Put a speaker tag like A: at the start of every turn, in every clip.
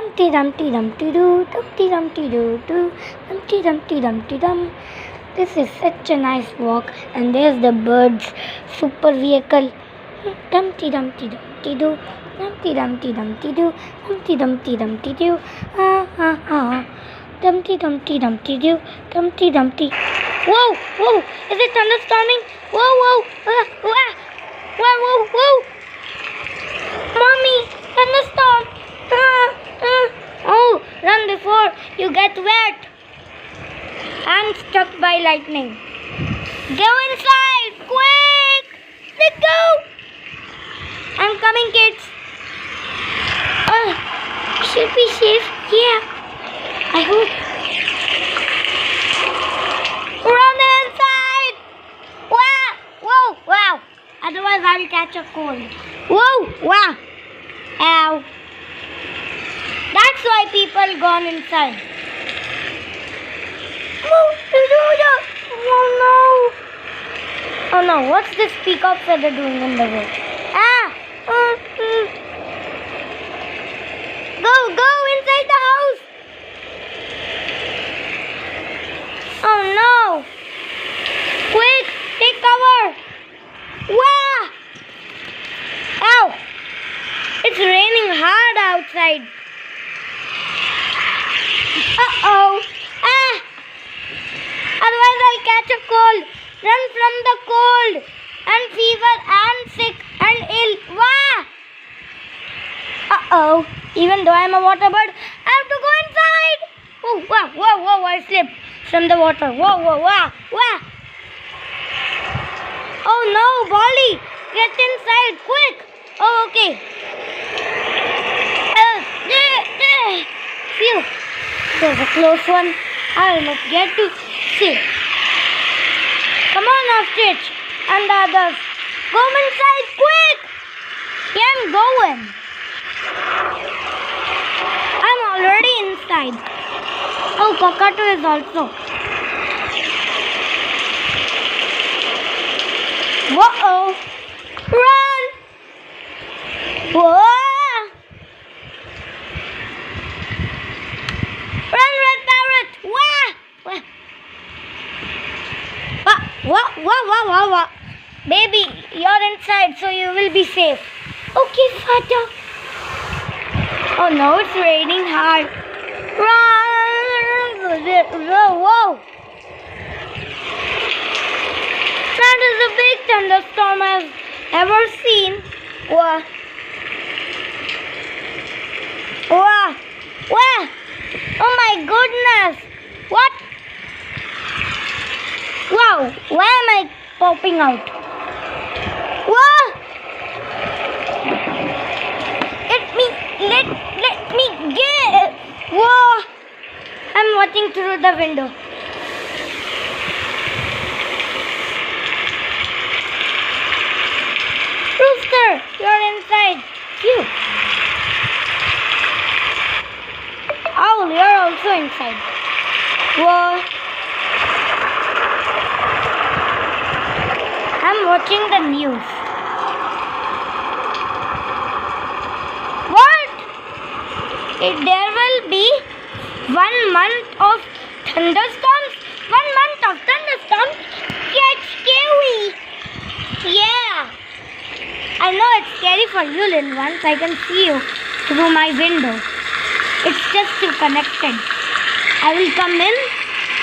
A: Dumpty Dumpty Dumpty Doo, Dumpty Dumpty Doo Doo, Dumpty Dumpty Dumpty Dum. This is such a nice walk, and there's the birds' super vehicle. Dumpty Dumpty Dumpty Doo, Dumpty Dumpty Dumpty Doo, Dumpty Dumpty Dumpty Doo, ah ah ah. Dumpty Dumpty Dumpty Doo, Dumpty Dumpty. Whoa, whoa! Is it thunderstorming? Whoa, whoa! Whoa, whoa, whoa! Mommy, thunderstorm! Oh, run before you get wet and struck by lightning. Go inside, quick! Let's go! I'm coming, kids. Should be safe. Yeah, I hope. Run inside! Wow! Whoa! Wow! Otherwise, I'll catch a cold. Whoa! Wow! Ow! That's why people gone inside. Oh no! Oh no! What's this peacock feather doing in the way? Ah! Go inside the house! Oh no! Quick! Take cover! Wow! Ow! It's raining hard outside. Uh-oh. Ah! Otherwise I'll catch a cold. Run from the cold and fever and sick and ill. Wah! Uh-oh. Even though I'm a water bird, I have to go inside. Oh, wow, whoa, whoa, I slipped from the water. Whoa, whoa, wow, wow. Oh no, Bolly, get inside, quick. Oh, okay. Phew, there's a close one. I almost get to see. Come on, Ostrich and the others. Go inside, quick. Yeah, I'm going. I'm already inside. Oh, cockatoo is also. Whoa! Run! Whoa! Run, red parrot! Wah! Wah! Baby, you're inside, so you will be safe. Okay, Father. Oh no, it's raining hard. Run! Whoa! That is the big thunderstorm I've ever seen. Whoa! Oh my goodness! What? Wow! Why am I popping out? Whoa! Let me get. Whoa! I'm watching through the window. Rooster, you're inside. Phew. Owl, you're also inside. Whoa. I'm watching the news. There will be 1 month of thunderstorms. 1 month of thunderstorms? Get scary. Yeah. I know it's scary for you, little ones. I can see you through my window. It's just too connected. I will come in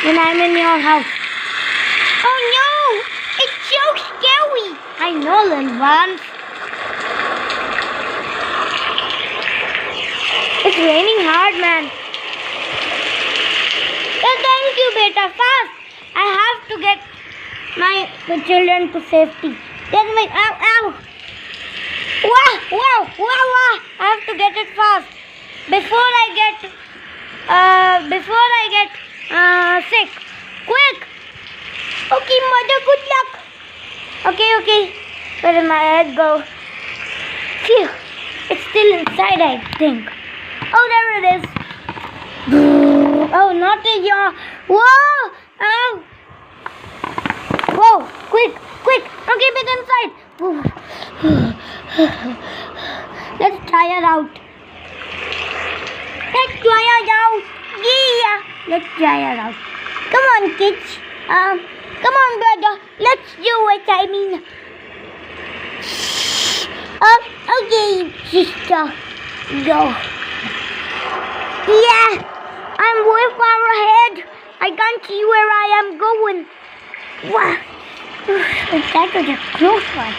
A: when I'm in your house. Oh no! It's so scary. I know, little ones. It's raining hard, man. Thank you, beta. Fast. I have to get my children to safety. Get me. Ow. Wow. I have to get it fast. Before I get sick. Quick. Okay, mother, good luck. Okay. Where did my head go? Phew. It's still inside, I think. Oh, there it is. Oh, not in your. Whoa! Ow! Whoa! Quick! Now keep it inside. Let's try it out. Let's try around. Come on, kids. Come on, brother. Let's do it. Okay, sister. Go. Yeah, I'm way far ahead. I can't see where I am going. Wow. That was a close one.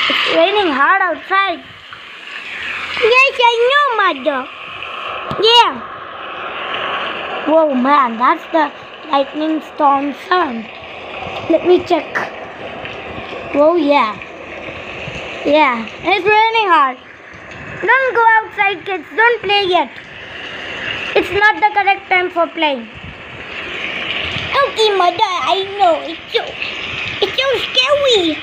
A: It's raining hard outside. Yes, I know, Mother. Yeah. Whoa, man, that's the lightning storm sound. Let me check. Whoa, yeah. Yeah, it's raining hard. Don't go outside, kids. Don't play yet. It's not the correct time for playing. Okay, Mother, I know. It's so scary.